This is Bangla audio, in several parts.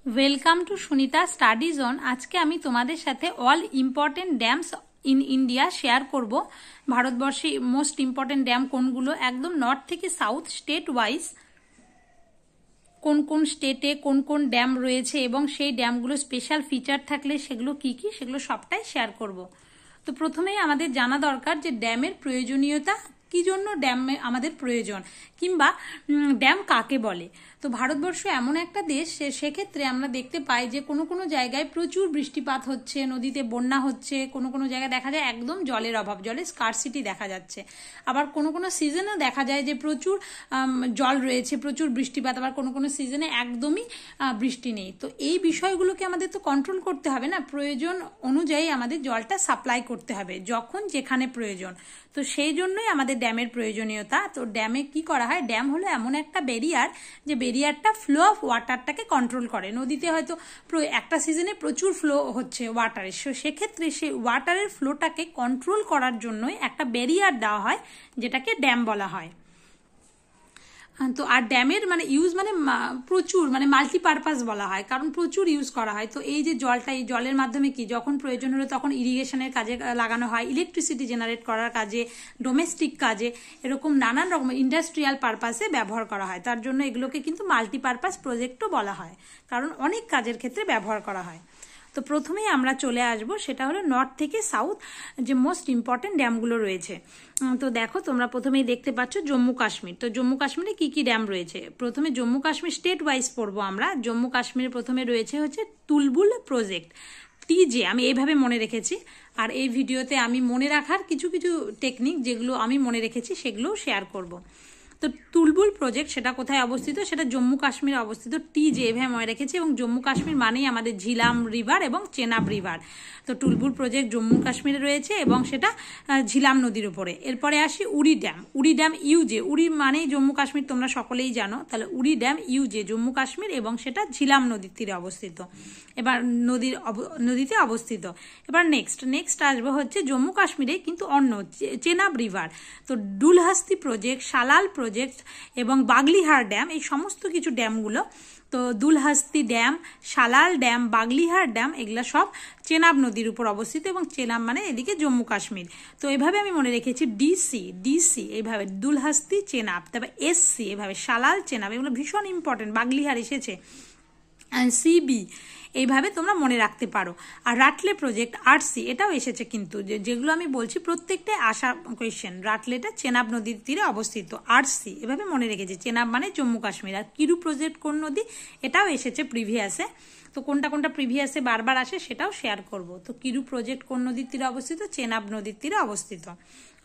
Welcome to Sunita study zone. আজকে আমি তোমাদের সাথে all important dams in India share করব। ভারতবর্ষে মোস্ট ইম্পর্টেন্ট ড্যাম কোনগুলো, একদম নর্থ থেকে সাউথ স্টেট ওয়াইজ কোন কোন স্টেটে কোন কোন ড্যাম রয়েছে এবং সেই ড্যামগুলো স্পেশাল ফিচার থাকলে সেগুলো কি কি, সেগুলো সবটাই শেয়ার করব। তো প্রথমেই আমাদের জানা দরকার যে ড্যামের প্রয়োজনীয়তা, কি জন্য ড্যাম আমাদের প্রয়োজন, কিংবা ড্যাম কাকে বলে। তো ভারতবর্ষ এমন একটা দেশ, সেক্ষেত্রে আমরা দেখতে পাই যে কোনো কোনো জায়গায় প্রচুর বৃষ্টিপাত হচ্ছে, নদীতে বন্যা হচ্ছে, কোনো কোনো জায়গায় দেখা যায় একদম জলের অভাব, জলের স্কারসিটি দেখা যাচ্ছে। আবার কোনো কোনো সিজনেও দেখা যায় যে প্রচুর জল রয়েছে, প্রচুর বৃষ্টিপাত, আবার কোনো কোনো সিজনে একদমই বৃষ্টি নেই। তো এই বিষয়গুলোকে আমাদের তো কন্ট্রোল করতে হবে না, প্রয়োজন অনুযায়ী আমাদের জলটা সাপ্লাই করতে হবে যখন যেখানে প্রয়োজন। তো সেই জন্যই আমাদের ড্যামের প্রয়োজনীয়তা। তো ড্যামে কি করা হয়, ড্যাম হলো এমন একটা ব্যারিয়ার যে ব্যারিয়ারটা ফ্লো অফ ওয়াটারটাকে কন্ট্রোল করে। নদীতে হয়তো একটা সিজনে প্রচুর ফ্লো হচ্ছে ওয়াটারের, সেক্ষেত্রে সেই ওয়াটারের ফ্লোটাকে কন্ট্রোল করার জন্যই একটা ব্যারিয়ার দেওয়া হয়, যেটাকে ড্যাম বলা হয়। তো আর ড্যামের মানে ইউজ মানে প্রচুর, মানে মাল্টিপারপাস বলা হয়, কারণ প্রচুর ইউজ করা হয়। তো এই যে জলটা, এই জলের মাধ্যমে কি যখন প্রয়োজন হলো তখন ইরিগেশনের কাজে লাগানো হয়, ইলেকট্রিসিটি জেনারেট করার কাজে, ডোমেস্টিক কাজে, এরকম নানান রকম ইন্ডাস্ট্রিয়াল পারপাসে ব্যবহার করা হয়। তার জন্য এগুলোকে কিন্তু মাল্টিপারপাস প্রজেক্টও বলা হয়, কারণ অনেক কাজের ক্ষেত্রে ব্যবহার করা হয়। তো প্রথমেই আমরা চলে আসব, সেটা হলো নর্থ থেকে সাউথ যে মোস্ট ইম্পর্টেন্ট ড্যামগুলো রয়েছে। তো দেখো, তোমরা প্রথমেই দেখতে পাচ্ছ জম্মু কাশ্মীর। তো জম্মু কাশ্মীরে কি কি ড্যাম রয়েছে, প্রথমে জম্মু কাশ্মীর স্টেট ওয়াইজ পড়বো আমরা। জম্মু কাশ্মীরে প্রথমে রয়েছে হচ্ছে তুলবুল প্রজেক্ট, টিজে, আমি এইভাবে মনে রেখেছি। আর এই ভিডিওতে আমি মনে রাখার কিছু কিছু টেকনিক যেগুলো আমি মনে রেখেছি সেগুলোও শেয়ার করব। তো তুলবুল প্রজেক্ট সেটা কোথায় অবস্থিত, সেটা জম্মু কাশ্মীরে অবস্থিত, টিজে এভাবে মনে রেখেছি। এবং জম্মু কাশ্মীর মানেই আমাদের ঝিলাম রিভার এবং চেনাব রিভার। তো তুলবুল প্রজেক্ট জম্মু কাশ্মীরে রয়েছে এবং সেটা ঝিলাম নদীর উপরে। এরপরে আসি উড়ি ড্যাম। উড়ি ড্যাম ইউজে, উড়ি মানেই জম্মু কাশ্মীর, তোমরা সকলেই জানো। তাহলে উড়ি ড্যাম ইউজে জম্মু কাশ্মীর এবং সেটা ঝিলাম নদীর তীরে অবস্থিত, এবার নদীতে অবস্থিত। এবার নেক্সট আসবো হচ্ছে জম্মু কাশ্মীরে কিন্তু অন্য চেনাব রিভার। তো ডুলহাস্তি প্রজেক্ট, সালাল প্রজেক্ট এবং বাগলিহার ড্যাম, এই সমস্ত কিছু ড্যামগুলো, তো দুলহাস্তি dam, Salal dam, Baglihar dam, এগুলা সব চেনাব নদীর উপর অবস্থিত এবং চেনাব মানে এদিকে জম্মু কাশ্মীর। তো এভাবে আমি মনে রেখেছি ডিসি এইভাবে দুলহাস্তি চেনাব, তারপর এসসি এভাবে সালাল চেনাব, এগুলো ভীষণ ইম্পর্টেন্ট, বাগলিহার এসেছে, সিবি এইভাবে তোমরা মনে রাখতে পারো। আর রাটলে প্রজেক্ট আরসি, এটাও এসেছে কিন্তু, যেগুলো আমি বলছি প্রত্যেকটাই আসা কোয়েশ্চেন। রাটলেটা চেনাব নদীর তীরে অবস্থিত, আরসি এভাবে মনে রেখেছি, চেনাব মানে জম্মু কাশ্মীর। আর কিরু প্রজেক্ট কোন নদী, এটাও এসেছে প্রিভিয়াসে। তো কোনটা কোনটা প্রিভিয়াসে বারবার আসে সেটাও শেয়ার করব। তো কিরু প্রজেক্ট কোন নদীর তীরে অবস্থিত, চেনাব নদীর তীরে অবস্থিত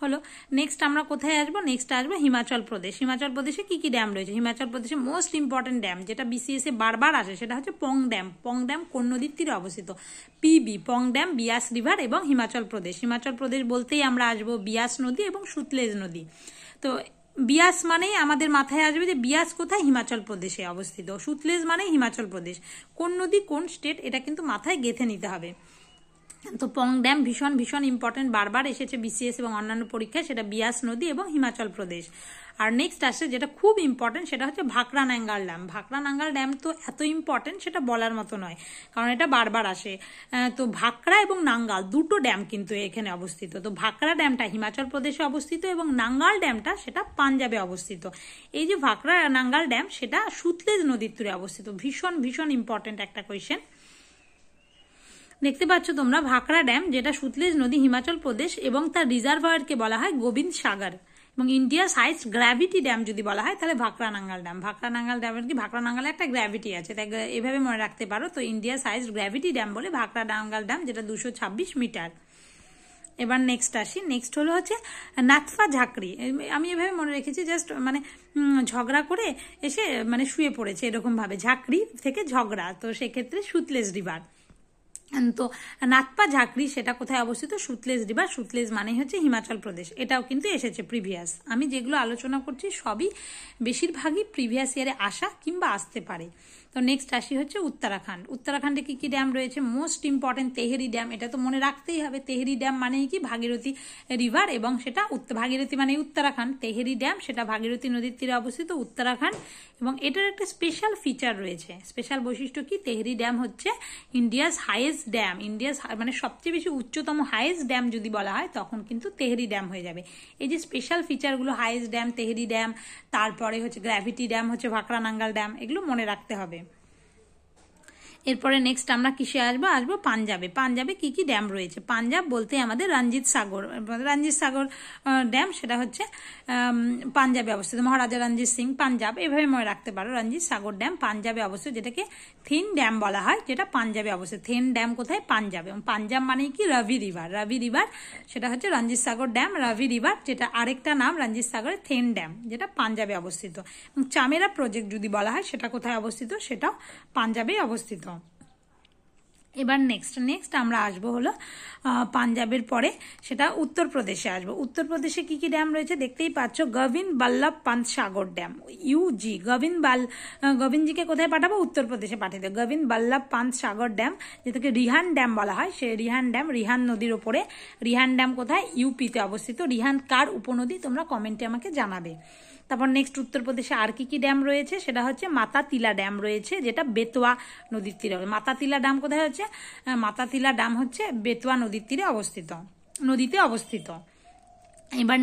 হলো। নেক্সট আমরা কোথায় আসবো, নেক্সট আসবো হিমাচল প্রদেশ। হিমাচল প্রদেশে কি কি ড্যাম রয়েছে, হিমাচল প্রদেশে মোস্ট ইম্পর্টেন্ট ড্যাম যেটা বিসিএসে বারবার আসে সেটা হচ্ছে পং ড্যাম। পং ড্যাম কোন নদীর তীরে অবস্থিত, পিবি, পং ড্যাম, বিয়াস রিভার এবং হিমাচল প্রদেশ। হিমাচল প্রদেশ বলতেই আমরা আসবো বিয়াস নদী এবং সুতলেজ নদী। তো বিয়াস মানেই আমাদের মাথায় আসবে যে বিয়াস কোথায়, হিমাচল প্রদেশে অবস্থিত। সুতলেজ মানে হিমাচল প্রদেশ, কোন নদী কোন স্টেট, এটা কিন্তু মাথায় গেঁথে নিতে হবে। তো পং ড্যাম ভীষণ ভীষণ ইম্পর্টেন্ট, বারবার এসেছে বিসিএস এবং অন্যান্য পরীক্ষায়, সেটা বিয়াস নদী এবং হিমাচল প্রদেশ। আর নেক্সট আসছে যেটা খুব ইম্পর্টেন্ট, সেটা হচ্ছে ভাকরা নাঙ্গাল ড্যাম। ভাকরা নাঙ্গাল ড্যাম তো এত ইম্পর্টেন্ট সেটা বলার মতো নয়, কারণ এটা বারবার আসে। তো ভাকরা এবং নাঙ্গাল দুটো ড্যাম কিন্তু এখানে অবস্থিত। তো ভাকরা ড্যামটা হিমাচল প্রদেশে অবস্থিত এবং নাঙ্গাল ড্যামটা সেটা পাঞ্জাবে অবস্থিত। এই যে ভাকরা নাঙ্গাল ড্যাম সেটা সুতলেজ নদীর তীরে অবস্থিত, ভীষণ ভীষণ ইম্পর্টেন্ট একটা কোয়েশ্চেন। দেখতে পাচ্ছ তোমরা ভাকরা ড্যাম, যেটা সুতলেজ নদী হিমাচল প্রদেশ এবং তার রিজার্ভয়ারকে বলা হয় গোবিন্দ সাগর। এবং ইন্ডিয়ার হাইস্ট গ্র্যাভিটি ড্যাম যদি বলা হয় তাহলে ভাকরা নাঙ্গাল ড্যাম। ভাকরা নাঙ্গাল ড্যামের কি, ভাকরা নাঙ্গালে একটা গ্র্যাভিটি আছে, তাই এভাবে মনে রাখতে পারো। তো ইন্ডিয়ার হাইস্ট গ্র্যাভিটি ড্যাম বলে ভাকরা নাঙ্গাল ড্যাম, যেটা 226 মিটার। এবার নেক্সট আসি, নেক্সট হলো হচ্ছে নাথফা ঝাঁকড়ি। আমি এভাবে মনে রেখেছি, জাস্ট মানে ঝগড়া করে এসে মানে শুয়ে পড়েছে এরকম ভাবে, ঝাঁকড়ি থেকে ঝগড়া, তো সেক্ষেত্রে সুতলেজ রিভার। তো নাথপা ঝাঁকড়ি সেটা কোথায় অবস্থিত, সুতলেজ রিভার। সুতলেজ মানে হচ্ছে হিমাচল প্রদেশ, এটাও কিন্তু এসেছে প্রিভিয়াস। আমি যেগুলো আলোচনা করছি সবই বেশিরভাগই প্রিভিয়াস ইয়ারে আসা কিংবা আসতে পারে। তো তো নেক্সট আসি হচ্ছে উত্তরাখণ্ড। উত্তরাখণ্ডে কি কি ড্যাম রয়েছে? মোস্ট ইম্পর্টেন্ট তেহরি ড্যাম, এটা তো মনে রাখতেই হবে। তেহরি ড্যাম মানেই কি ভাগীরথী রিভার, এবং সেটা ভাগীরথী মানে উত্তরাখণ্ড, তেহরি ড্যাম সেটা ভাগীরথী নদীর তীরে অবস্থিত উত্তরাখণ্ড। এবং এটার একটা স্পেশাল ফিচার রয়েছে, স্পেশাল বৈশিষ্ট্য কি, তেহরি ড্যাম হচ্ছে ইন্ডিয়াস হাইয়েস্ট ড্যাম, মানে সবচেয়ে বেশি উচ্চতম হাইয়েস্ট ড্যাম যদি বলা হয় তখন কিন্তু তেহরি ড্যাম হয়ে যাবে। এই যে স্পেশাল ফিচারগুলো, হাইয়েস্ট ড্যাম, তেহরি ড্যাম, তারপরে হচ্ছে গ্র্যাভিটি ড্যাম হচ্ছে ভাকরা নাঙ্গাল ড্যাম, এগুলো মনে রাখতে হবে। এরপরে নেক্সট আমরা কিসে আসবো পাঞ্জাবে। পাঞ্জাবে কি কি ড্যাম রয়েছে? পাঞ্জাব বলতে আমাদের রঞ্জিত সাগর ড্যাম, সেটা হচ্ছে পাঞ্জাবে অবস্থিত, মহারাজা রঞ্জিত সিং পাঞ্জাব, এভাবে মনে রাখতে পারো। রঞ্জিত সাগর ড্যাম পাঞ্জাবে অবস্থিত, যেটাকে থিন ড্যাম বলা হয়, যেটা পাঞ্জাবে অবস্থিত। থিন ড্যাম কোথায়? পাঞ্জাবে। এবং পাঞ্জাব মানে কি রাভি রিভার, সেটা হচ্ছে রঞ্জিত সাগর ড্যাম, রাভি রিভার, যেটা আরেকটা নাম রঞ্জিত সাগরের থিন ড্যাম, যেটা পাঞ্জাবে অবস্থিত। এবং চামেরা প্রজেক্ট যদি বলা হয় সেটা কোথায় অবস্থিত? সেটাও পাঞ্জাবে অবস্থিত। এবার নেক্সট আমরা আসবো হলো পাঞ্জাবের পরে সেটা উত্তরপ্রদেশে আসবো। উত্তরপ্রদেশে কি কি ড্যাম রয়েছে দেখতেই পাচ্ছ, গোবিন্দ বল্লভ পান্ত সাগর ড্যাম, ইউজি। গোবিন্দজিকে কোথায় পাঠাবো? উত্তরপ্রদেশে পাঠিয়ে দেবো। গোবিন্দ বল্লভ পান্ত সাগর ড্যাম, যেটাকে রিহান ড্যাম বলা হয়, সে রিহান ড্যাম, রিহান নদীর ওপরে। রিহান ড্যাম কোথায়? ইউপিতে অবস্থিত। রিহান কার উপনদী তোমরা কমেন্টে আমাকে জানাবে। তারপর নেক্সট উত্তরপ্রদেশে আর কি কি ড্যাম রয়েছে? সেটা হচ্ছে মাতাতিলা ড্যাম রয়েছে, যেটা বেতোয়া নদীর তীরে। মাতাতিলা ড্যাম কোথায় হচ্ছে? মাতাতিলা ড্যাম হচ্ছে বেতোয়া নদীর তীরে অবস্থিত, নদীতে অবস্থিত। এবার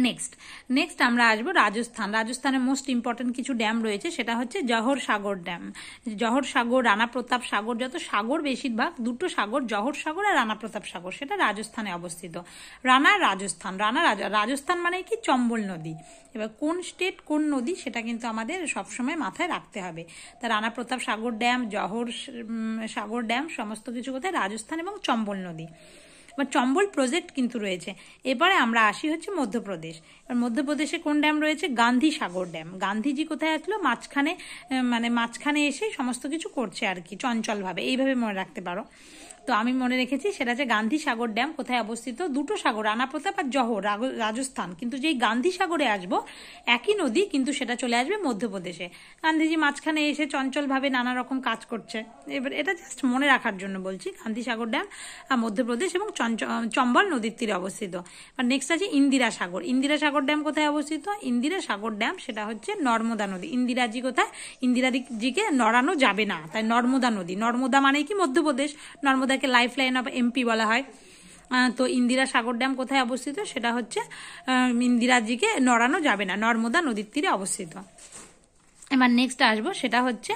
নেক্সট আমরা আসবো রাজস্থানের মোস্ট ইম্পর্টেন্ট কিছু ড্যাম রয়েছে, সেটা হচ্ছে জহর সাগর ড্যাম। জহর সাগর, রানা প্রতাপ সাগর, যত সাগর বেশিরভাগ দুটো সাগর, জহর সাগর আর রানা প্রতাপ সাগর, সেটা রাজস্থানে অবস্থিত। রাজস্থান মানে কি? চম্বল নদী। এবার কোন স্টেট কোন নদী সেটা কিন্তু আমাদের সবসময় মাথায় রাখতে হবে। তা রানা প্রতাপ সাগর ড্যাম, জহর সাগর ড্যাম সমস্ত কিছু কোথায়? রাজস্থান এবং চম্বল নদী বা চম্বল প্রজেক্ট কিন্তু রয়েছে। এবারে আমরা আসি হচ্ছে মধ্যপ্রদেশ। এবার মধ্যপ্রদেশে কোন ড্যাম রয়েছে? গান্ধী সাগর ড্যাম। গান্ধীজি কোথায় আসলো? মাঝখানে এসে সমস্ত কিছু করছে আর কি, চঞ্চলভাবে, এইভাবে মনে রাখতে পারো। তো আমি মনে রেখেছি সেটা হচ্ছে গান্ধী সাগর ড্যাম। কোথায় অবস্থিত? দুটো সাগর, রানা প্রতাপ আর জহর, রাজস্থান। কিন্তু যেই গান্ধী সাগরে আসবো, একই নদী, কিন্তু সেটা চলে আসবে মধ্যপ্রদেশে। গান্ধীজি মাঝখানে এসে চঞ্চলভাবে নানা রকম কাজ করছে। এবার এটা জাস্ট মনে রাখার জন্য বলছি। গান্ধী সাগর ড্যাম মধ্যপ্রদেশ এবং চম্বল নদীর তীরে অবস্থিত। আর নেক্সট আছে ইন্দিরা সাগর ড্যাম কোথায় অবস্থিত? ইন্দিরা সাগর ড্যাম সেটা হচ্ছে নর্মদা নদী। ইন্দিরাজি কোথায়? ইন্দিরাজিকে নড়ানো যাবে না, তাই নর্মদা নদী। নর্মদা মানে কি? মধ্যপ্রদেশ। নর্মদাকে লাইফ লাইন অফ এমপি বলা হয়। তো ইন্দিরা সাগর ড্যাম কোথায় অবস্থিত? সেটা হচ্ছে ইন্দিরাজিকে নড়ানো যাবে না, নর্মদা নদীর তীরে অবস্থিত। এবার নেক্সট আসবো সেটা হচ্ছে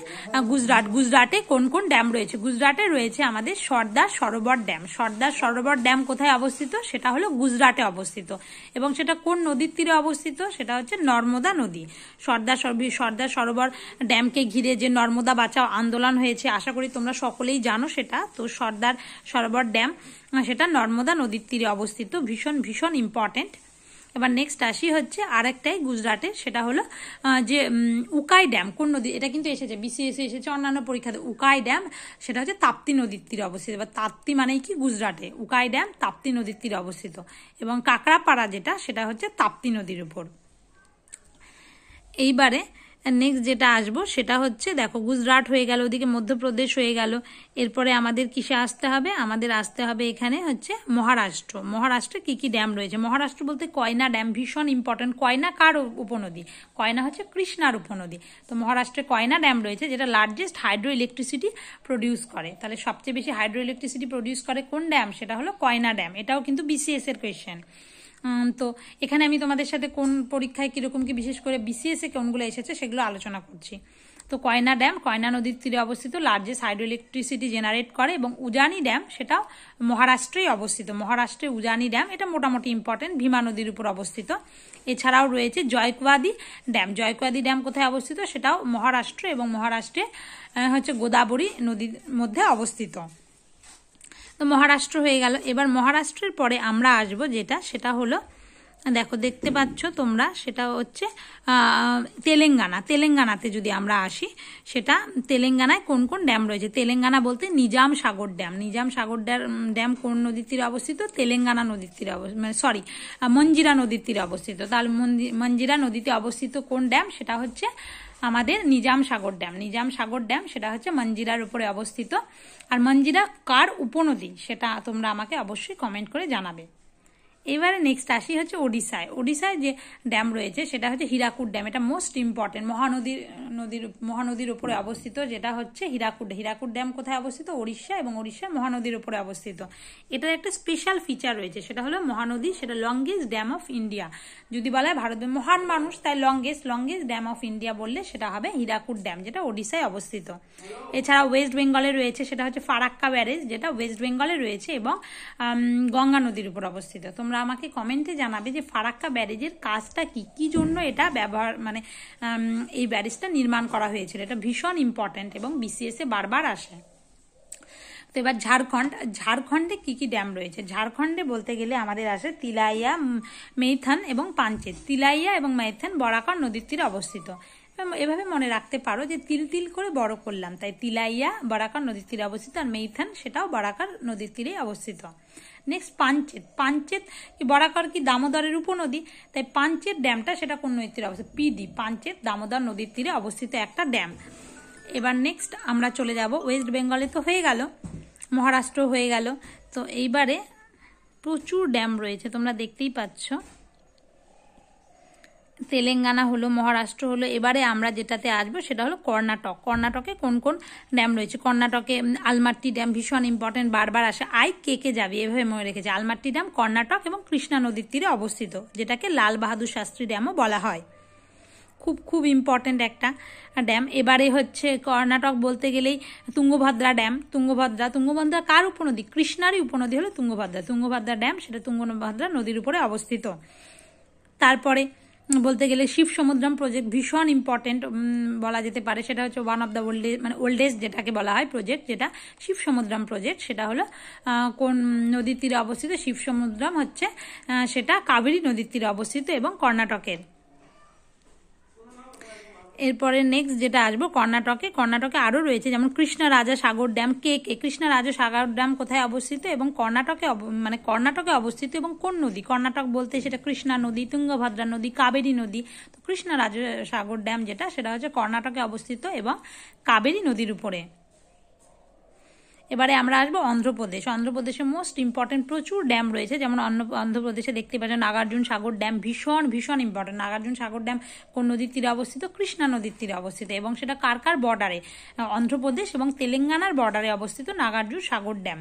গুজরাটে কোন কোন ড্যাম রয়েছে? গুজরাটে রয়েছে আমাদের সর্দার সরোবর ড্যাম কোথায় অবস্থিত? সেটা হলো গুজরাটে অবস্থিত। এবং সেটা কোন নদীর তীরে অবস্থিত? সেটা হচ্ছে নর্মদা নদী। সর্দার সরোবর ড্যামকে ঘিরে যে নর্মদা বাঁচাও আন্দোলন হয়েছে, আশা করি তোমরা সকলেই জানো সেটা। তো সর্দার সরোবর ড্যাম সেটা নর্মদা নদীর তীরে অবস্থিত, ভীষণ ইম্পর্টেন্ট। এবার নেক্সট আসি হচ্ছে আরেকটাই গুজরাটে, সেটা হলো যে উকাই ড্যাম। কোন নদী? এটা কিন্তু এসেছে বিসিএস এসেছে, অন্যান্য পরীক্ষাতে। উকাই ড্যাম সেটা হচ্ছে তাপ্তি নদীর তীরে অবস্থিত। এবার তাপ্তি মানেই কি? গুজরাটে। উকাই ড্যাম তাপ্তি নদীর তীরে অবস্থিত। এবং কাকড়াপাড়া যেটা, সেটা হচ্ছে তাপ্তি নদীর উপর। এইবারে নেক্সট যেটা আসবো সেটা হচ্ছে, দেখো গুজরাট হয়ে গেল, ওদিকে মধ্যপ্রদেশ হয়ে গেল। এরপরে আমাদের কিসে আসতে হবে? আমাদের আসতে হবে এখানে হচ্ছে মহারাষ্ট্রে কি কি ড্যাম রয়েছে? মহারাষ্ট্র বলতে কয়না ড্যাম, ভীষণ ইম্পর্টেন্ট। কয়না কার উপনদী? কয়না হচ্ছে কৃষ্ণার উপনদী। তো মহারাষ্ট্রে কয়না ড্যাম রয়েছে, যেটা লার্জেস্ট হাইড্রো ইলেকট্রিসিটি প্রডিউস করে। তাহলে সবচেয়ে বেশি হাইড্রো ইলেকট্রিসিটি প্রডিউস করে কোন ড্যাম? সেটা হলো কয়না ড্যাম। এটাও কিন্তু বিসিএস এর কোয়েশ্চেন। তো এখানে আমি তোমাদের সাথে কোন পরীক্ষায় কিরকম কি, বিশেষ করে বিসিএস এ কোনগুলো এসেছে সেগুলো আলোচনা করছি। তো কয়না ড্যাম কয়না নদীর তীরে অবস্থিত, লার্জেস্ট হাইড্রো ইলেকট্রিসিটি জেনারেট করে। এবং উজানি ড্যাম সেটাও মহারাষ্ট্রেই অবস্থিত। মহারাষ্ট্রে উজানি ড্যাম, এটা মোটামুটি ইম্পর্টেন্ট, ভীমা নদীর উপর অবস্থিত। এছাড়াও রয়েছে জয়কোয়াদি ড্যাম কোথায় অবস্থিত? সেটাও মহারাষ্ট্র, এবং মহারাষ্ট্রে হচ্ছে গোদাবরী নদীর মধ্যে অবস্থিত। তো মহারাষ্ট্র হয়ে গেল। এবার মহারাষ্ট্রের পরে আমরা আসবো যেটা, সেটা হলো, দেখো দেখতে পাচ্ছ তোমরা, সেটা হচ্ছে তেলেঙ্গানাতে যদি আমরা আসি, সেটা তেলেঙ্গানায় কোন কোন ড্যাম রয়েছে? তেলেঙ্গানা বলতে নিজাম সাগর ড্যাম কোন নদীর তীরে অবস্থিত? তেলেঙ্গানা নদীর তীরে মঞ্জিরা নদীর তীরে অবস্থিত। তাহলে মঞ্জিরা নদীতে অবস্থিত কোন ড্যাম? সেটা হচ্ছে আমাদের নিজাম সাগর ড্যাম সেটা হচ্ছে মঞ্জিরার উপরে অবস্থিত। আর মঞ্জিরা কার উপনদী সেটা তোমরা আমাকে অবশ্যই কমেন্ট করে জানাবে। এবারে নেক্সট আসি হচ্ছে ওড়িশায় যে ড্যাম রয়েছে সেটা হচ্ছে হীরাকুদ ড্যাম। এটা মোস্ট ইম্পর্টেন্ট, মহানদীর উপরে অবস্থিত, যেটা হচ্ছে হীরাকুদ ড্যাম কোথায় অবস্থিত? ওড়িশা, এবং ওড়িশা মহানদীর উপরে অবস্থিত। এটার একটা স্পেশাল ফিচার রয়েছে, সেটা হলো মহানদী, সেটা লংগেস্ট ড্যাম অফ ইন্ডিয়া। যদি বলা হয় ভারতের মহান মানুষ, তাই লংগেস্ট ড্যাম অফ ইন্ডিয়া বললে সেটা হবে হীরাকুদ ড্যাম, যেটা ওড়িশায় অবস্থিত। এছাড়া ওয়েস্ট বেঙ্গলে রয়েছে, সেটা হচ্ছে ফারাক্কা ব্যারেজ, যেটা ওয়েস্ট বেঙ্গলে রয়েছে এবং গঙ্গা নদীর উপর অবস্থিত। তোমরা আমাকে কমেন্টে জানাবে যে ফারাক্কা ব্যারেজের কাজটা কি জন্য এটা ব্যবহার, মানে এই ব্যারেজটা নির্মাণ করা হয়েছিল। এটা ভীষণ ইম্পর্টেন্ট এবং বিসিএস এ বারবার আসে। তো এবার ঝাড়খণ্ডে কি ড্যাম রয়েছে? ঝাড়খণ্ডে বলতে গেলে আমাদের আসে তিলাইয়া, মেইথন এবং পাঞ্চেত। তিলাইয়া এবং মেইথন বরাকর নদীর তীরে অবস্থিত। এভাবে মনে রাখতে পারো যে তিল করে বড় করলাম, তাই তিলাইয়া বরাকর নদীর তীরে অবস্থিত, আর মেইথন সেটাও বরাকর নদীর তীরে অবস্থিত। নেক্সট পাঞ্চেত বরাকর কি দামোদরের উপনদী, তাই পাঞ্চেত ড্যামটা সেটা কোন নদীর তীরে অবস্থিত? পিডি, পাঞ্চেত দামোদর নদীর তীরে অবস্থিত একটা ড্যাম। এবার নেক্সট আমরা চলে যাব ওয়েস্ট বেঙ্গলে, তো হয়ে গেল, মহারাষ্ট্র হয়ে গেল। তো এইবারে প্রচুর ড্যাম রয়েছে, তোমরা দেখতেই পাচ্ছ। তেলেঙ্গানা হলো, মহারাষ্ট্র হলো। এবারে আমরা যেটাতে আসবো সেটা হলো কর্ণাটকে কোন কোন ড্যাম রয়েছে? কর্ণাটকে আলমাট্টি ড্যাম ভীষণ ইম্পর্টেন্ট, বারবার আসে। কে যাবে এভাবে মনে রেখেছে। আলমাট্টি ড্যাম কর্ণাটক এবং কৃষ্ণা নদীর তীরে অবস্থিত, যেটাকে লাল বাহাদুর শাস্ত্রী ড্যামও বলা হয়। খুব ইম্পর্টেন্ট একটা ড্যাম। এবারে হচ্ছে কর্ণাটক বলতে গেলেই তুঙ্গভদ্রা ড্যাম। তুঙ্গভদ্রা কার উপনদী? কৃষ্ণারই উপনদী হলো তুঙ্গভদ্রা ড্যাম, সেটা তুঙ্গভদ্রা নদীর উপরে অবস্থিত। তারপরে বলতে গেলে শিব সমুদ্রম প্রজেক্ট ভীষণ ইম্পর্টেন্ট বলা যেতে পারে, সেটা হচ্ছে ওয়ান অফ দ্য ওল্ডেস্ট যেটাকে বলা হয় প্রজেক্ট, যেটা শিব সমুদ্রম প্রজেক্ট। সেটা হলো কোন নদীর তীরে অবস্থিত? শিব সমুদ্রম হচ্ছে সেটা কাবেরী নদীর তীরে অবস্থিত এবং কর্ণাটকের। এরপরে নেক্সট যেটা আসবো কর্ণাটকে আরো রয়েছে, যেমন কৃষ্ণা রাজা সাগর ড্যাম। কৃষ্ণা রাজা সাগর ড্যাম কোথায় অবস্থিত এবং কর্ণাটকে অবস্থিত এবং কোন নদী? কর্ণাটক বলতে সেটা কৃষ্ণা নদী, তুঙ্গভদ্রা নদী, কাবেরী নদী। তো কৃষ্ণা রাজা সাগর ড্যাম যেটা, সেটা হচ্ছে কর্ণাটকে অবস্থিত এবং কাবেরী নদীর উপরে। এবারে আমরা আসবো অন্ধ্রপ্রদেশে মোস্ট ইম্পর্টেন্ট প্রচুর ড্যাম রয়েছে, যেমন অন্ধ্রপ্রদেশে দেখতে পাচ্ছেন নাগার্জুন সাগর ড্যাম ভীষণ ইম্পর্টেন্ট। নাগার্জুন সাগর ড্যাম কোন নদীর তীরে অবস্থিত? কৃষ্ণা নদীর তীরে অবস্থিত, এবং সেটা কার বর্ডারে? অন্ধ্রপ্রদেশ এবং তেলেঙ্গানার বর্ডারে অবস্থিত নাগার্জুন সাগর ড্যাম।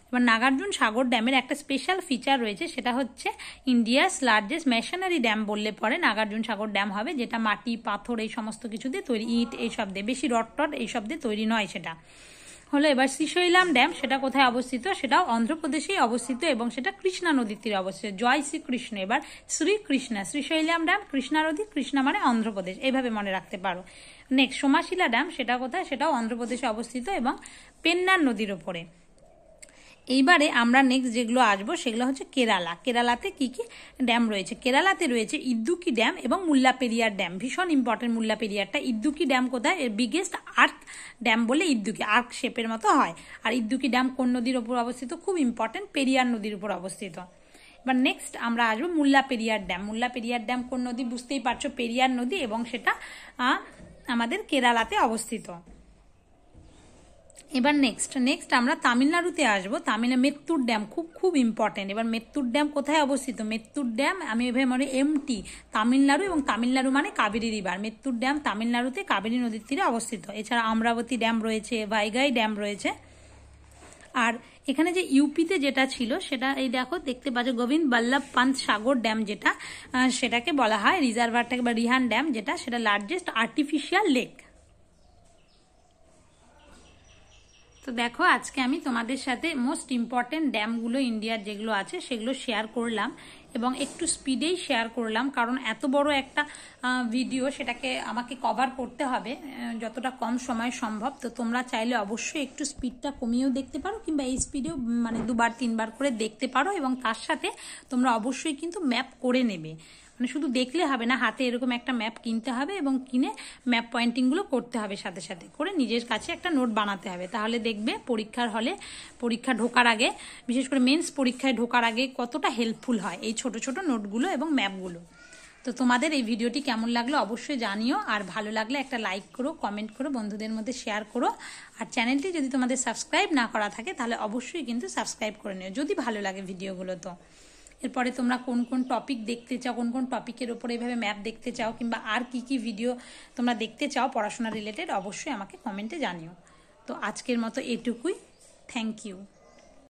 এবার নাগার্জুন সাগর ড্যামের একটা স্পেশাল ফিচার রয়েছে, সেটা হচ্ছে ইন্ডিয়াস লার্জেস্ট মেশনারি ড্যাম বললে পরে নাগার্জুন সাগর ড্যাম হবে, যেটা মাটি, পাথর এই সমস্ত কিছু দিয়ে তৈরি, ইট এইসব দিয়ে, বেশি রড এইসব দিয়ে তৈরি নয়। সেটা হলো এবার শ্রীশৈলাম ড্যাম, সেটা কোথায় অবস্থিত? সেটাও অন্ধ্রপ্রদেশেই অবস্থিত এবং সেটা কৃষ্ণা নদীর তীরে অবস্থিত। জয় শ্রীকৃষ্ণ। এবার শ্রীশৈলাম ড্যাম, কৃষ্ণা নদী, কৃষ্ণা মানে অন্ধ্রপ্রদেশ, এইভাবে মনে রাখতে পারো। নেক্সট সোমাশিলা ড্যাম, সেটা কোথায়? সেটাও অন্ধ্রপ্রদেশে অবস্থিত এবং পেন্নার নদীর ওপরে। এইবারে আমরা নেক্সট যেগুলো আসবো সেগুলো হচ্ছে কেরালাতে কি ড্যাম রয়েছে? কেরালাতে রয়েছে ইদ্দুকি ড্যাম এবং মুল্লাপেরিয়ার ড্যাম, ভীষণ ইম্পর্টেন্ট মুল্লাপেরিয়ারটা। ইদ্দুকি ড্যাম কোথায়? এর বিগেস্ট আর্ক ড্যাম বলে ইদ্দুকি, আর্ক শেপের মতো হয়। আর ইদ্দুকি ড্যাম কোন নদীর উপর অবস্থিত? খুব ইম্পর্টেন্ট, পেরিয়ার নদীর উপর অবস্থিত। এবার নেক্সট আমরা আসবো মুল্লাপেরিয়ার ড্যাম কোন নদী? বুঝতেই পারছো, পেরিয়ার নদী, এবং সেটা আমাদের কেরালাতে অবস্থিত। এবার নেক্সট আমরা তামিলনাড়ুতে আসবো। মেত্তুর ড্যাম খুব ইম্পর্টেন্ট। এবার মেত্তুর ড্যাম কোথায় অবস্থিত? মেত্তুর ড্যাম আমি এভাবে মনে এমটি, তামিলনাড়ু, এবং তামিলনাড়ু মানে কাবেরী রিভার। মেত্তুর ড্যাম তামিলনাড়ুতে কাবেরী নদীর তীরে অবস্থিত। এছাড়া অমরাবতী ড্যাম রয়েছে, ভাইগাই ড্যাম রয়েছে। আর এখানে যে ইউপিতে যেটা ছিল সেটা এই দেখতে পাচ্ছ গোবিন্দ বল্লভ পান্ত সাগর ড্যাম, যেটা সেটাকে বলা হয় রিজার্ভারটাকে বা রিহান ড্যাম, যেটা সেটা লার্জেস্ট আর্টিফিশিয়াল লেক। তো দেখো আজকে আমি তোমাদের সাথে মোস্ট ইম্পর্টেন্ট ড্যামগুলো ইন্ডিয়ার যেগুলো আছে সেগুলো শেয়ার করলাম, এবং একটু স্পিডেই শেয়ার করলাম, কারণ এত বড় একটা ভিডিও সেটাকে আমাকে কভার করতে হবে যতটা কম সময় সম্ভব। তো তোমরা চাইলে অবশ্যই একটু স্পিডটা কমিয়েও দেখতে পারো, কিংবা এই স্পিডেও মানে 2-3 বার করে দেখতে পারো, এবং তার সাথে তোমরা অবশ্যই কিন্তু ম্যাপ করে নেবে। মানে শুধু দেখলে হবে না, হাতে এরকম একটা ম্যাপ কিনতে হবে এবং কিনে ম্যাপ পয়েন্টিংগুলো করতে হবে, সাথে সাথে করে নিজের কাছে একটা নোট বানাতে হবে। তাহলে দেখবে পরীক্ষার হলে পরীক্ষা ঢোকার আগে, বিশেষ করে মেন্স পরীক্ষায় ঢোকার আগে কতটা হেল্পফুল হয় এই ছোট ছোট নোটগুলো এবং ম্যাপগুলো। তো তোমাদের এই ভিডিওটি কেমন লাগলো অবশ্যই জানিও, আর ভালো লাগলে একটা লাইক করো, কমেন্ট করো, বন্ধুদের মধ্যে শেয়ার করো। আর চ্যানেলটি যদি তোমাদের সাবস্ক্রাইব না করা থাকে তাহলে অবশ্যই কিন্তু সাবস্ক্রাইব করে নিও যদি ভালো লাগে ভিডিওগুলো। তো এরপরে তোমরা কোন কোন টপিক দেখতে চাও, কোন কোন টপিকের ওপরে এইভাবে ম্যাপ দেখতে চাও, কিংবা আর কি কি ভিডিও তোমরা দেখতে চাও পড়াশোনা রিলেটেড, অবশ্যই আমাকে কমেন্টে জানিও। তো আজকের মতো এটুকুই। Thank you.